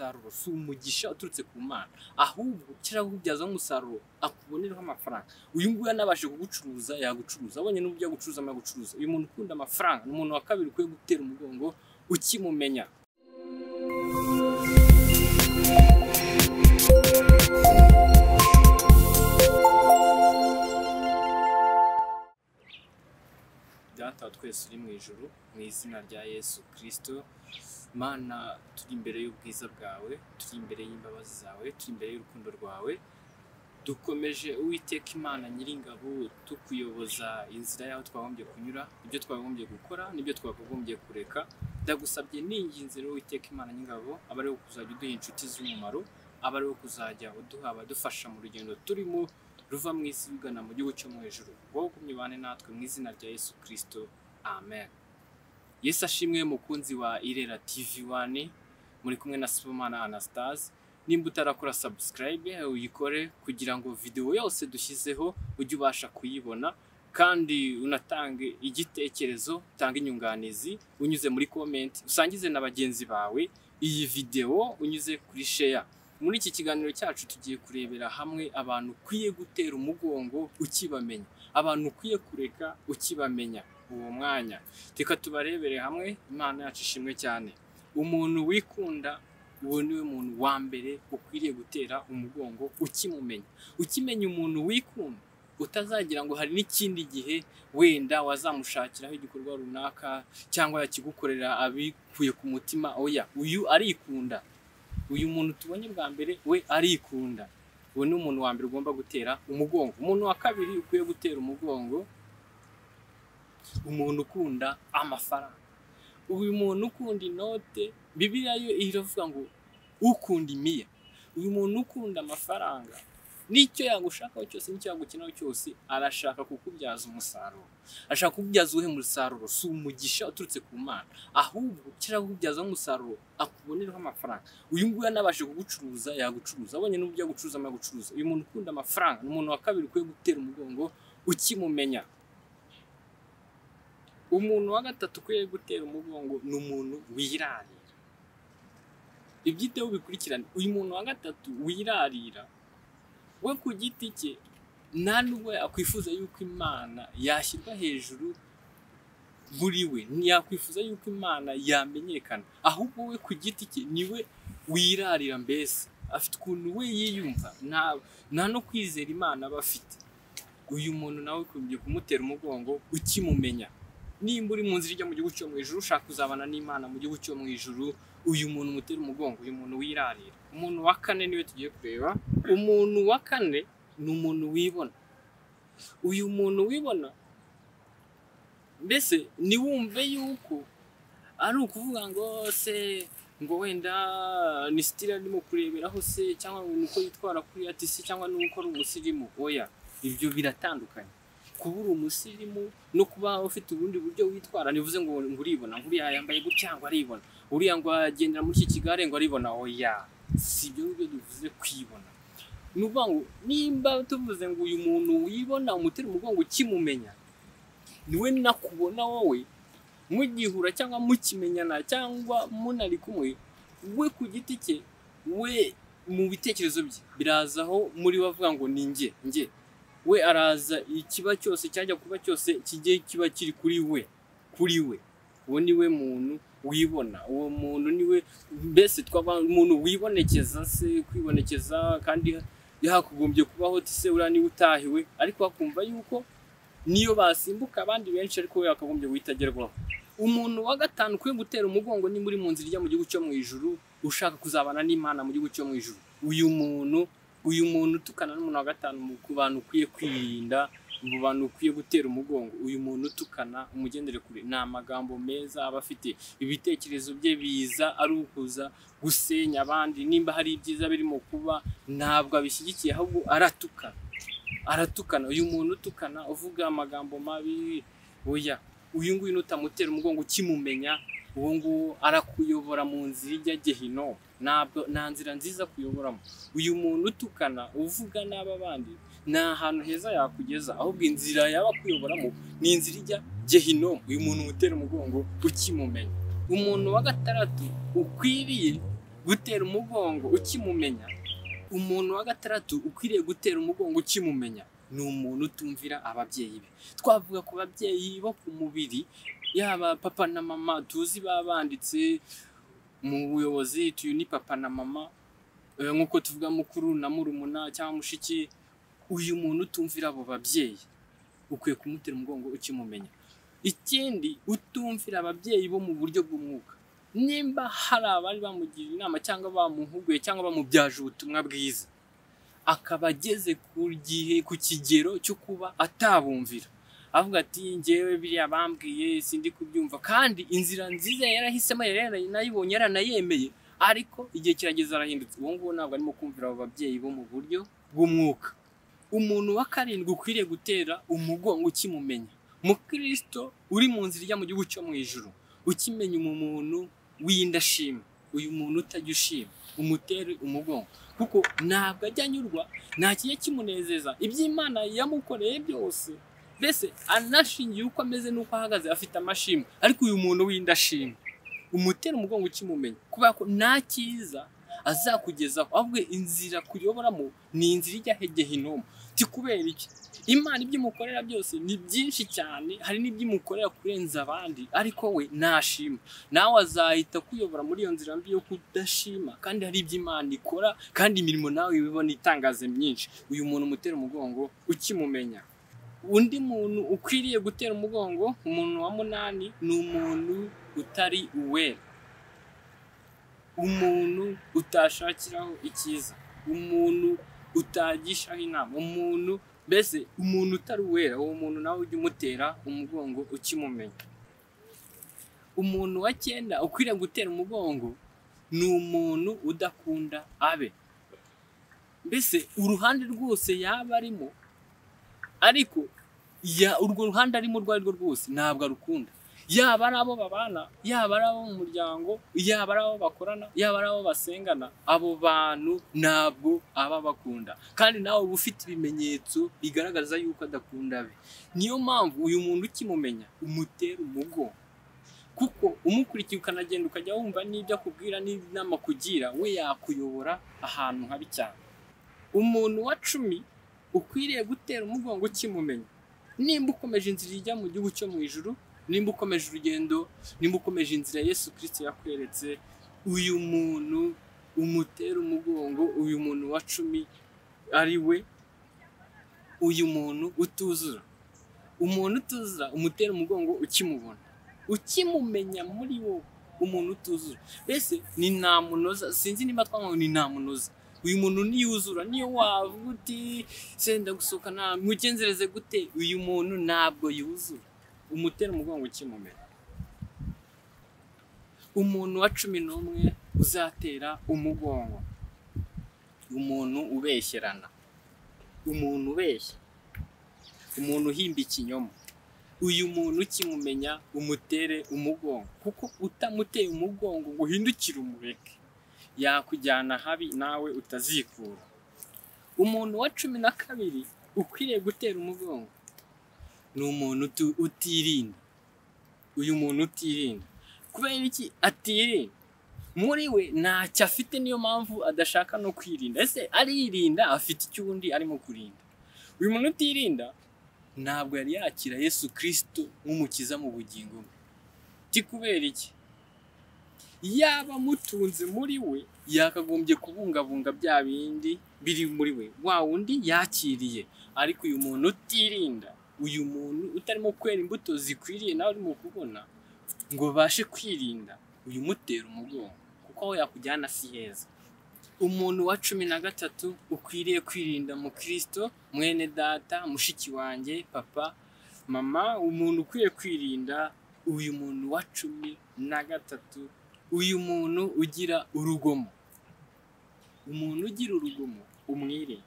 umusaruro si umugisha uturutse ku Mana, ahubwo kirawubyaza umusaruro akuboneraho amafaranga. Uyu nguyu anabashe kugucuruza yagucuruza, abonye n'uburyo yagucuruza amagucuruza. Uyu muntu ukunda amafaranga ni umuntu wa kabiri ukwiye gutera umugongo ukimumenya. Data twese uri mu ijuru, mu izina rya Yesu Kristo, Mana turi imbere y'ubwiza bwawe, turi imbere y'imbabazi zawe, turi imbere y'urukundo rwawe. Dukomeje Uwiteka Imana Nyiringabo tukuyoboza inzira yaho twagombye kunyura, ibyo twagombye gukora n'ibyo twagombye kureka. Ndagusabye ninginze rero Uwiteka Imana Nyingabo aba ariho kuzajya uduha inshuti z'umumaro, aba ariho kuzajya uduha abadufasha mu rugendo turimo ruva mu isi rugana mu gihugu cyo mu ijuru. Wowe kumyibane natwe mu izina rya Yesu Kristo, amen. Yesu ashimwe mukunzi wa Irera TV1, muri kumwe na Sibomana Anastase. Nimba utarakora subscribe uyikore kugira ngo video yose dushyizeho ujye ubasha kuyibona, kandi unatange igitekerezo, utanga inyunganizi unyuze muri comment, usangize na bagenzi bawe iyi video unyuze kuri share. Muri iki kiganiro cyacu tugiye kurebera hamwe abantu ukwiye gutera umugongo ukibamenya, abantu ukwiye kureka ukibamenya. Uwo mwanya reka tubarebere hamwe. Imana yacu ishimwe cyane. Umuntu wikunda, uwo niwe muntu wa mbere ukwiriye gutera umugongo ukimumenya. Ukimenya umuntu wikunda, utazagira ngo hari n'ikindi gihe wenda wazamushakiraho igikorwa runaka cyangwa yakigukorera abikuye ku mutima. Oya, uyu arikunda. Uyu muntu tubonye bwa mbere we arikunda. Uwo ni umuntu wa mbere ugomba gutera umugongo. Umuntu wa kabiri ukwiye gutera umugongo, umuntu ukunda amafaranga. Uyu muntu ukunda inote, Bibiliya yo iravuga ngo ukunda imiya. Uyu muntu ukunda amafaranga, nicyo yagushakaho cyose, nicyo yagukinaho cyose, arashaka kukubyaza umusaruro. Ashaka kukubyaza uhe musaruro si umugisha uturutse ku Mana, ahubwo kirawubyaza umusaruro akuboneraho amafaranga. Uyu nguyu anabashe kugucuruza yagucuruza, abonye n'uburyo yagucuruza amagucuruza. Uyu muntu ukunda amafaranga ni umuntu wa kabiri ukwiye gutera umugongo ukimumenya. Umuntu wa gatatu ukwiye gutera umugongo ni umuntu wirarira. Ibyiteho bikurikirana. Uyu muntu wa gatatu wirarira, we ku giti cye nta nubwo yakwifuza yuko Imana yashyirwa hejuru muri we, ntiyakwifuza yuko Imana yamenyekana, ahubwo we ku giti cye niwe wirarira. Mbese afite ukuntu we yiyumva, nta no kwizera Imana aba afite. Uyu muntu nawe ukwiye kumutera umugongo ukimumenya. Nimba uri mu nzira ijya mu gihugu cyo mu ijuru, ushaka kuzabana n'Imana mu gihugu cyo mu ijuru, uyu muntu umutera umugongo, uyu muntu wirarira. Umuntu wa kane niwe tugiye kureba. Umuntu wa kane ni umuntu wibona. Uyu muntu wibona, mbese niwumve yuko ari ukuvuga ngo se ngo wenda ni style arimo kureberaho se, cyangwa nuko yitwara kuri atisi, cyangwa nuko ari umusirimu. Oya, ibyo biratandukanye. Kuba uri umusirimu no kuba ufite ubundi buryo witwara, nivuze ngo uribona, nguriya yambaye gutya ngo aribona, uriya ngo agendera muri iki kigare ngo aribona. Oya, si ibyo ngibyo duvuze kwibona. Nuvuga ngo nimba tuvuze ngo uyu muntu wibona umutera umugongo ukimumenya, niwe nakubona wowe mugihura cyangwa mukimenyana cyangwa munari kumwe, we ku giti cye, we mu bitekerezo bye birazaho muri bavuga ngo ni njye. We araza ikiba cyose cyajya kuba cyose kijye kiba kiri kuri we. Uwo niwe muntu wibona. Uwo muntu niwe mbese twaba umuntu wibonekeza. Se kwibonekeza kandi yakugombye kubaho tise ura ni utahiwe, ariko akumva yuko niyo basimbuka abandi benshi, ariko we yakagombye guhitagerwaho. Umuntu wa gatanu kwiye gutera umugongo ni muri mu nzira ijya mu gihugu cyo mu ijuru, ushaka kuzabana n'Imana mu gihugu cyo mu ijuru. Uyu muntu utukana n'umuntu wa gatanu mu bantu ukwiye kwirinda, mu bantu ukwiye gutera umugongo. Uyu muntu utukana umugendere kure. Ni amagambo meza aba afite, ibitekerezo bye biza ari ukuza gusenya abandi. Nimba hari ibyiza birimo kuba, ntabwo abishyigikiye, ahubwo aratukana. Uyu muntu utukana uvuga amagambo mabi, oya, uyu nguyu nutamutera umugongo ukimumenya, uwo nguwo arakuyobora mu nzira ijya Gehinomu. Nta nzira nziza kuyoboramo. Uyu muntu utukana uvuga n'aba bandi nta hantu heza yakugeza, ahubwo inzira yaba kuyoboramo ni inzira ijya Gehinomu. Uyu muntu umutera umugongo ukimumenya. Umuntu wa gatandatu ukwiriye gutera umugongo ukimumenya. Umuntu wa gatandatu ukwiriye gutera umugongo ukimumenya ni umuntu utumvira ababyeyi be. Twavuga ku babyeyi bo ku mubiri, yaba papa na mama tuzi babanditse mu buyobozi, tuyu ni papa na mama, nk'uko tuvuga mukuru na murumuna cyangwa mushiki. Uyu muntu utumvira abo babyeyi ukwiye kumutera umugongo ukimumenya. Ikindi, utumvira ababyeyi bo mu buryo bw'umwuka. Nimba hari abari bamugira inama cyangwa bamuhuguye cyangwa bamubyaje ubutumwa bwiza, akaba ageze ku gihe, ku kigero cyo kuba atabumvira, avuga ati njyewe biriya bambwiye sindi kubyumva, kandi inzira nziza yarahisemo nayibonye yaranayemeye, ariko igihe kirageze arahindutse, uwo nguwo ntabwo arimo kumvira abo babyeyi bo mu buryo bw'umwuka. Umuntu wa karindwi ukwiriye gutera umugongo ukimumenya, Mukristo uri mu nzira ijya mu gihugu cyo mu ijuru, ukimenya umuntu w'indashima, uyu muntu utajya ushima, umutere umugongo, kuko ntabwo ajya anyurwa, nta kijya kimunezeza iby'Imana yamukoreye byose, mbese anashingiye uko ameze n'uko ahagaze afite amashimwe. Ariko uyu muntu w'indashima umutera umugongo ukimumenya, kubera ko nta cyiza azakugezaho, ahubwo inzira kuyoboramo ni inzira ijya Gehinomu. Ti kubera iki? Imana ibyo imukorera byose ni byinshi cyane, hari n'ibyo imukorera kurenza abandi, ariko we ntashima. Nawe azahita kuyobora muri iyo nzira mbi yo kudashima, kandi hari ibyo Imana ikora, kandi imirimo nawe ibibona itangaze myinshi. Uyu muntu umutera umugongo ukimumenya. Undi muntu ukwiriye gutera umugongo, umuntu wa munani, ni umuntu utari uwera, umuntu utashakiraho icyiza, umuntu utagishaho inama, umuntu mbese umuntu utari uwera. Uwo muntu nawe ujya umutera umugongo ukimumenya. Umuntu wa cyenda ukwiriye gutera umugongo ni umuntu udakunda abe, mbese uruhande rwose yaba arimo, ariko urwo ruhande arimo urwo ari rwo rwose ntabwo arukunda. Yaba ari abo babana, yaba ari abo mu muryango, yaba ari abo bakorana, yaba ari abo basengana, abo bantu ntabwo aba bakunda, kandi nawe uba ufite ibimenyetso bigaragaza yuko adakunda abe. Niyo mpamvu uyu muntu ukimumenya umutera umugongo, kuko umukurikiye ukanagenda ukajya wumva n'ibyo akubwira n'inama kugira, we yakuyobora ahantu habi cyane. Umuntu wa cumi ukwiriye gutera umugongo ukimumenya, nimba ukomeje inzira ijya mu gihugu cyo mu ijuru, nimba ukomeje urugendo, nimba ukomeje inzira Yesu Kristo yakweretse, uyu muntu umutera umugongo. Uyu muntu wa cumi ari we uyu muntu utuzura. Umuntu utuzura umutera umugongo ukimubona, ukimumenya muri wowe. Umuntu utuzura mbese ni ntamunoza, sinzi niba twavuga ni ntamunoza. Uyu muntu niyuzura, niyo wavuga uti senda gusohokana mugenzereze gute, uyu muntu ntabwo yuzura. Umutera umugongo ukimumenya. Umuntu wa cumi n'umwe uzatera umugongo, umuntu ubeshyerana, umuntu ubeshya, umuntu uhimba ikinyoma. Uyu muntu ukimumenya umutere umugongo, kuko utamuteye umugongo ngo uhindukire umureke, yakujyana habi nawe utazikura. Umuntu wa cumi na kabiri ukwiriye gutera umugongo ni umuntu utirinda. Uyu muntu utirinda, kubera iki atirinda? Muri we ntacyo afite, niyo mpamvu adashaka no kwirinda. Ese aririnda, afite icyo undi arimo kurinda. Uyu muntu utirinda ntabwo yari yakira Yesu Kristo nk'umukiza mu bugingo bwe. Ti kubera iki? Yaba mutunze muri we, yakagombye kubungabunga bya bindi biri muri we, wa wundi yakiriye. Ariko uyu muntu utirinda, uyu muntu utarimo kwera imbuto zikwiriye nawe urimo kubona ngo bashe kwirinda, uyu mutera umugongo, kuko aho yakujyana si heza. Umuntu wa cumi na gatatu ukwiriye kwirinda mu Kristo, mwene data, mushiki wanjye, papa, mama, umuntu ukwiye kwirinda, uyu muntu wa cumi na gatatu, uyu muntu ugira urugomo. Umuntu ugira urugomo umwirinde.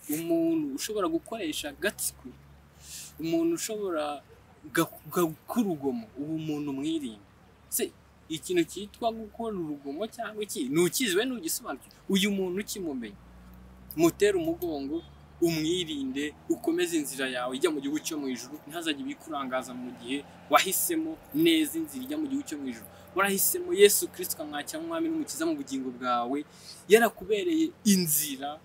Umuntu ushobora gukoresha agatsiko, umuntu ushobora kurugomo, ubu muntu mwirinde. Se ikintu cyitwa gukora urugomo cyangwa iki ntukiziwe n'ugisobanukirwa. Uyu muntu ukimumenya mutera umugongo umwirinde, ukomeze inzira yawe ijya mu gihugu cyo mu ijuru, ntihazajye ibikurangaza mu gihe wahisemo neza inzira ijya mu gihugu cyo mu ijuru. Warahisemo Yesu Kristo ukamwakira nk'umwami n'umukiza mu bugingo bwawe, yarakubereye inzira.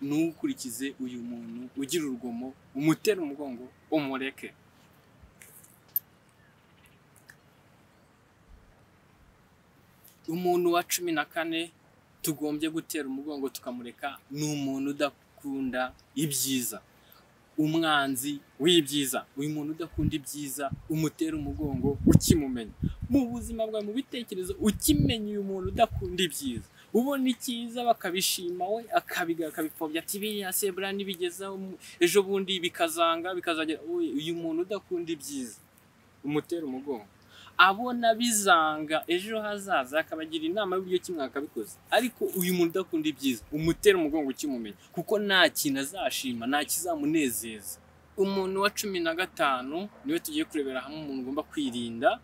Ntukurikize uyu muntu ugira urugomo, umutera umugongo, umureke. Umuntu wa 14 tugombye gutera umugongo tukamureka ni umuntu udakunda ibyiza, umwanzi w'ibyiza. Uyu muntu udakunda ibyiza umutera umugongo ukimumenya mu buzima bwawe, mu bitekerezo, ukimenya uyu muntu udakunda ibyiza. Ubona icyiza bakabishima, we akabipfobya ati biriya sebura nibigezaho ejo bundi bikazanga bikazagera. Uyu muntu udakunda ibyiza umutera umugongo, abona bizanga ejo hazaza akabagira inama y'uburyo kimwe akabikoze. Ariko uyu muntu udakunda ibyiza umutera umugongo ukimumenya, kuko nta kintu azashima, nta kizamunezeza. Umuntu wa 15 niwe tugiye kurebera hamwe umuntu ugomba kwirinda,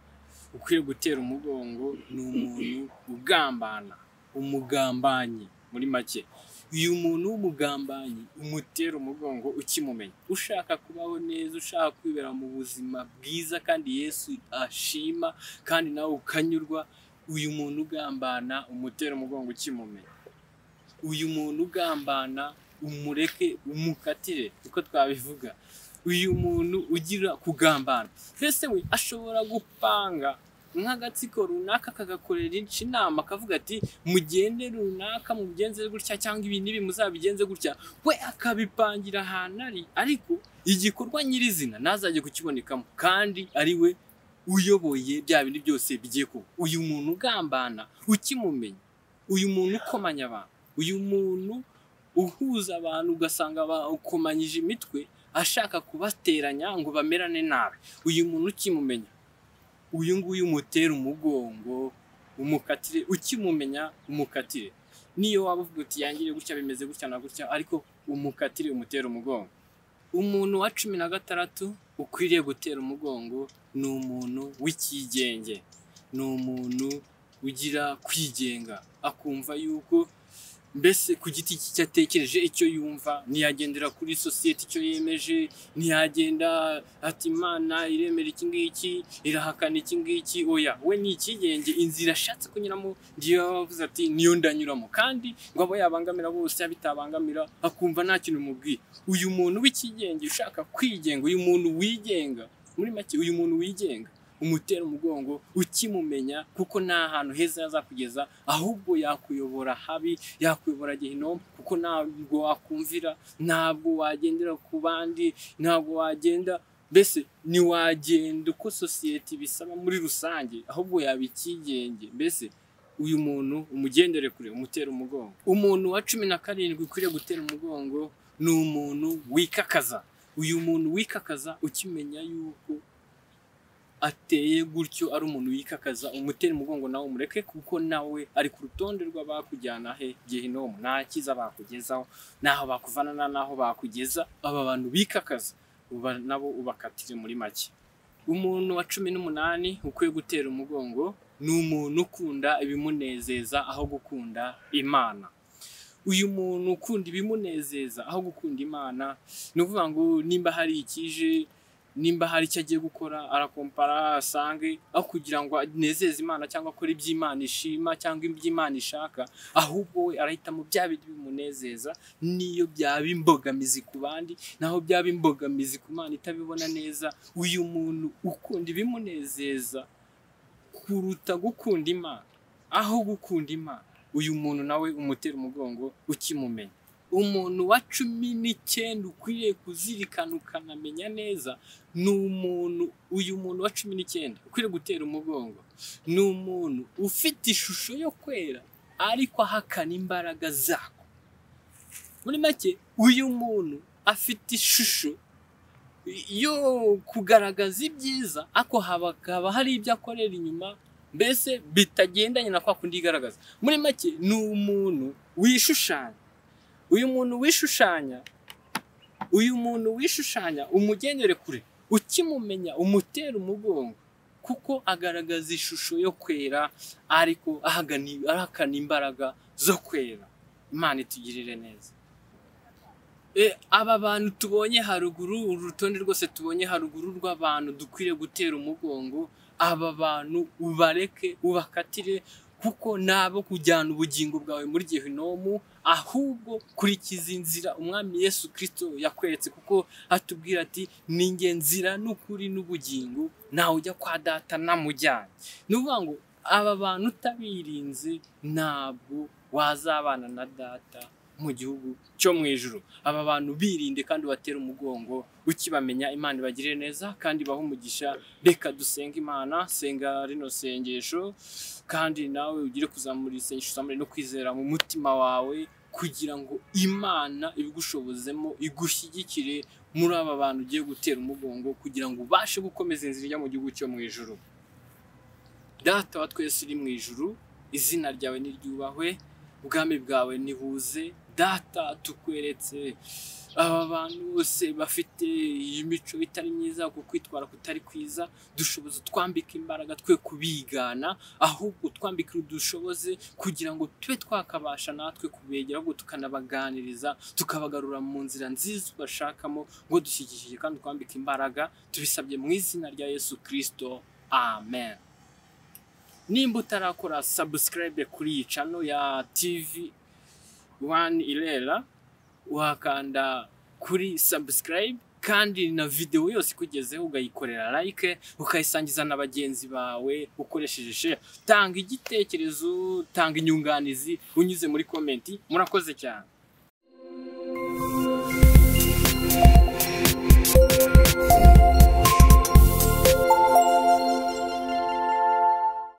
ukwiye gutera umugongo. Ni umuntu ugambana, umugambanyi muri make. Uyu muntu w'umugambanyi umutera umugongo ukimumenya. Ushaka kubaho neza, ushaka kwibera mu buzima bwiza kandi Yesu ashima kandi nawe ukanyurwa, uyu muntu ugambana umutera umugongo ukimumenya. Uyu muntu ugambana umureke, umukatire, uko twabivuga. Uyu muntu ugira kugambana, mbese we ashobora gupanga nk'agatsiko runaka kagakorera inama, akavuga ati mugende runaka mubigenze gutya cyangwa ibi nibi muzabigenze gutya. We akabipangira ahantu ari, ariko igikorwa nyirizina ntazajye kukibonekamo, kandi ari we uyoboye bya bindi byose bigiye kuba. Uyu muntu ugambana ukimumenya, uyu muntu ukomanya abantu, uyu muntu uhuza abantu ugasanga bakomanyije imitwe ashaka kubateranya ngo bamerane nabi. Uyu muntu ukimumenya, uyu nguyu umutera umugongo umukatire, ukimumenya umukatire. Niyo waba uvuga uti yangire gutya bimeze gutya na gutya, ariko umukatire umutera umugongo. Umuntu wa 16 ukwiriye gutera umugongo ni umuntu w'ikigenge, ni umuntu ugira kwigenga, akumva yuko mbese ku giti cye atekereje icyo yumva, ntiyagendera kuri sosiyete icyo yemeje, ntiyagenda ati Imana iremera iki ngiki, irahakana iki ngiki. Oya, we ni ikigenge, inzira ashatse kunyuramo ngiyo yavuze ati niyo ndanyuramo, kandi ngo abo yabangamira bose abitabangamira akumva nta kintu mubwiye. Uyu muntu w'ikigenge ushaka kwigenga, uyu muntu wigenga, muri make uyu muntu wigenga umutera umugongo ukimumenya, kuko nta hantu heza yazakugeza, ahubwo yakuyobora habi, yakuyobora gehinomu, kuko ntabwo wakumvira, ntabwo wagendera ku bandi, ntabwo wagenda, mbese ntiwagenda uko sosiyete bisaba muri rusange, ahubwo yaba ikigenge. Mbese uyu muntu umugendere kure, umutera umugongo. Umuntu wa 17 ukwiriye gutera umugongo ni umuntu wikakaza. Uyu muntu wikakaza ukimenya yuko ateye gutyo ari umuntu wikakaza, umutera umugongo nawe umureke, kuko nawe ari ku rutonde rw'abakujyana he gehinomu. Nta kiza bakugezaho, naho bakuvana naho bakugeza. Aba bantu bikakaza nabo ubakatire muri make. Umuntu wa 18 ukwiye gutera umugongo ni umuntu ukunda ibimunezeza aho gukunda Imana. Uyu muntu ukunda ibimunezeza aho gukunda Imana, ni ukuvuga ngo nimba hari ikije, nimba hari icyo agiye gukora, arakompara asange, aho kugira ngo anezeze Imana cyangwa akore iby'Imana ishima cyangwa iby'Imana ishaka, ahubwo we arahitamo bya bindi bimunezeza, niyo byaba imbogamizi ku bandi, naho byaba imbogamizi ku Mana itabibona neza. Uyu muntu ukunda ibimunezeza kuruta gukunda Imana, aho gukunda Imana, uyu muntu nawe umutera umugongo ukimumenya. Umuntu wa 19 ukwiriye kuzirikana ukanamenya neza ni umuntu, uyu muntu wa 19 ukwiriye gutera umugongo ni umuntu ufite ishusho yo kwera ariko ahakana imbaraga zako. Muri make uyu muntu afite ishusho yo kugaragaza ibyiza, ako haba hari ibyo akorera inyuma, mbese bitagendanye na kwa kundi igaragaza. Muri make ni umuntu wishushanya. Uyu muntu wishushanya umugendere kure, ukimumenya umutera umugongo, kuko agaragaza ishusho yo kwera ariko ahakana imbaraga zo kwera. Imana itugirire neza. aba bantu tubonye haruguru, urutonde rwose tubonye haruguru rw'abantu dukwiriye gutera umugongo, aba bantu ubareke ubakatire, kuko nabo kujyana ubugingo bwawe muri Gehinomu, ahubwo kurikiza inzira umwami Yesu Kristo yakweretse, kuko atubwira ati ninjye nzira n'ukuri n'ubugingo, ntawe ujya kwa data namujyanye. Ni ukuvuga ngo aba bantu utabirinze ntabwo wazabana na data mu gihugu cyo mu ijuru. Aba bantu birinde kandi batera umugongo, ukibamenya Imana ibagirire neza kandi bahe umugisha. Reka dusenge Imana, senga rino sengesho kandi nawe ugire kuzamura isengesho, uzamure no kwizera mu mutima wawe, kugira ngo Imana ibigushobozemo, igushyigikire muri aba bantu ugiye gutera umugongo, kugira ngo ubashe gukomeza inzira ijya mu gihugu cyo mu ijuru. Data wa twese uri mu ijuru, izina ryawe niryubahwe, ubwami bwawe nibuze. Data, tukweretse aba bantu bose bafite imico itari myiza, ku kwitwara kutari kwiza, dushoboze twambika imbaraga, twe kubigana, ahubwo twambike udushoboze kugira ngo tube twakabasha natwe kubegera, ahubwo tukanabaganiriza, tukabagarura mu nzira nziza bashakamo, ngo dushyigikije kandi twambike imbaraga. Tubisabye mu izina rya Yesu Kristo, amen. Nimba utarakora subscribe kuri iyi channel ya TV1 Irera, wakanda kuri subscribe, kandi na video yose ikugezeho ugayikorera like, ukayisangiza na bagenzi bawe ukoresheje share. Tanga igitekerezo, tanga inyunganizi unyuze muri comment. Murakoze cyane.